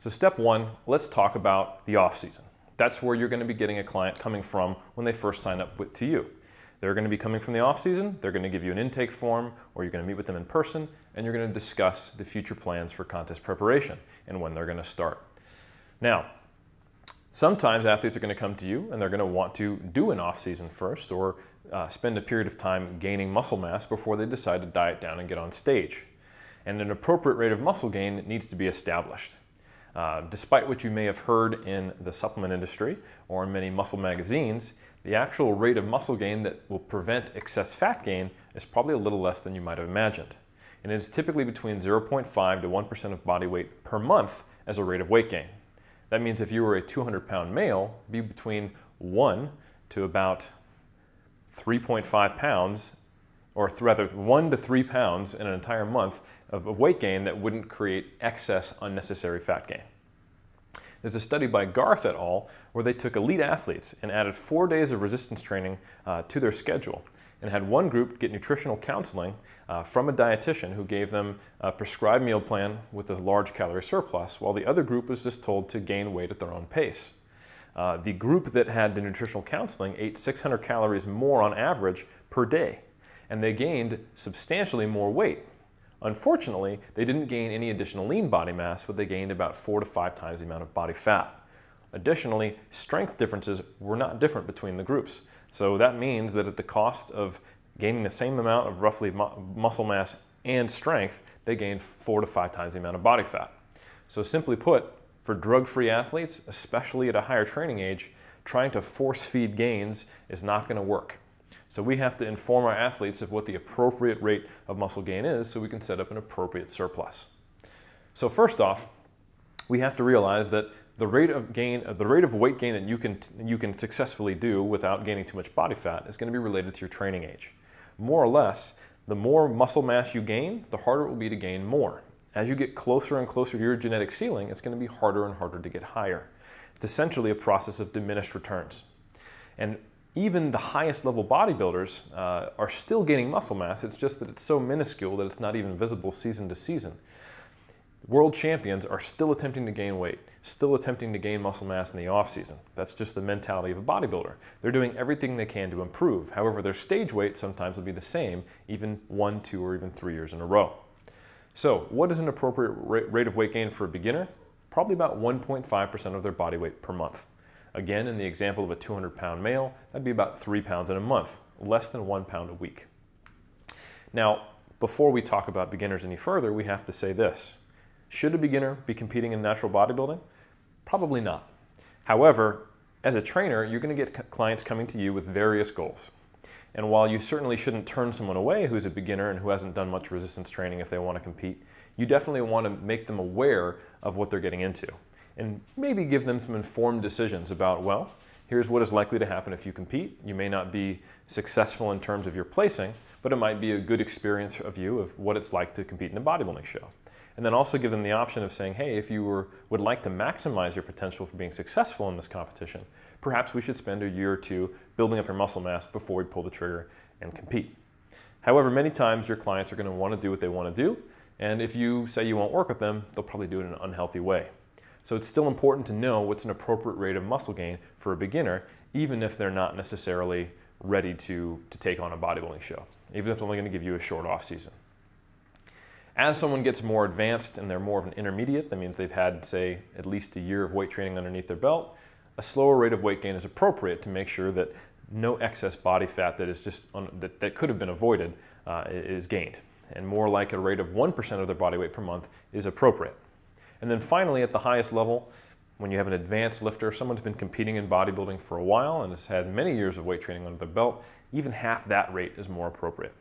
So step one, let's talk about the off season. That's where you're going to be getting a client coming from when they first sign up to you. They're going to be coming from the off season, they're going to give you an intake form, or you're going to meet with them in person, and you're going to discuss the future plans for contest preparation and when they're going to start. Now, sometimes athletes are going to come to you and they're going to want to do an off season first, or spend a period of time gaining muscle mass before they decide to diet down and get on stage. And an appropriate rate of muscle gain needs to be established. Despite what you may have heard in the supplement industry or in many muscle magazines, the actual rate of muscle gain that will prevent excess fat gain is probably a little less than you might have imagined. And it is typically between 0.5 to 1% of body weight per month as a rate of weight gain. That means if you were a 200-pound male, it'd be between 1 to about 3.5 pounds, or rather 1 to 3 pounds in an entire month of weight gain that wouldn't create excess unnecessary fat gain. There's a study by Garth et al. Where they took elite athletes and added 4 days of resistance training to their schedule, and had one group get nutritional counseling from a dietitian who gave them a prescribed meal plan with a large calorie surplus, while the other group was just told to gain weight at their own pace. The group that had the nutritional counseling ate 600 calories more on average per day, and they gained substantially more weight. Unfortunately, they didn't gain any additional lean body mass, but they gained about 4 to 5 times the amount of body fat. Additionally, strength differences were not different between the groups. So that means that at the cost of gaining the same amount of roughly muscle mass and strength, they gained 4 to 5 times the amount of body fat. So simply put, for drug-free athletes, especially at a higher training age, trying to force feed gains is not going to work. So we have to inform our athletes of what the appropriate rate of muscle gain is so we can set up an appropriate surplus. So first off, we have to realize that the rate of weight gain that you can successfully do without gaining too much body fat is going to be related to your training age. More or less, the more muscle mass you gain, the harder it will be to gain more. As you get closer and closer to your genetic ceiling, it's going to be harder and harder to get higher. It's essentially a process of diminished returns. And even the highest level bodybuilders are still gaining muscle mass. It's just that it's so minuscule that it's not even visible season to season. World champions are still attempting to gain weight, still attempting to gain muscle mass in the off season. That's just the mentality of a bodybuilder. They're doing everything they can to improve. However, their stage weight sometimes will be the same, even 1, 2, or even 3 years in a row. So what is an appropriate rate of weight gain for a beginner? Probably about 1.5% of their body weight per month. Again, in the example of a 200-pound male, that'd be about 3 pounds in a month, less than 1 pound a week. Now, before we talk about beginners any further, we have to say this. Should a beginner be competing in natural bodybuilding? Probably not. However, as a trainer, you're going to get clients coming to you with various goals. And while you certainly shouldn't turn someone away who's a beginner and who hasn't done much resistance training if they want to compete, you definitely want to make them aware of what they're getting into. And maybe give them some informed decisions about, well, here's what is likely to happen if you compete. You may not be successful in terms of your placing, but it might be a good experience of you of what it's like to compete in a bodybuilding show. And then also give them the option of saying, hey, if you would like to maximize your potential for being successful in this competition, perhaps we should spend a year or two building up your muscle mass before we pull the trigger and compete. However, many times your clients are going to want to do what they want to do, and if you say you won't work with them, they'll probably do it in an unhealthy way. So it's still important to know what's an appropriate rate of muscle gain for a beginner, even if they're not necessarily ready to take on a bodybuilding show, even if they're only going to give you a short off season. As someone gets more advanced and they're more of an intermediate, that means they've had, say, at least a year of weight training underneath their belt, a slower rate of weight gain is appropriate to make sure that no excess body fat that is that could have been avoided is gained. And more like a rate of 1% of their body weight per month is appropriate. And then finally, at the highest level, when you have an advanced lifter, someone's been competing in bodybuilding for a while and has had many years of weight training under their belt, even half that rate is more appropriate.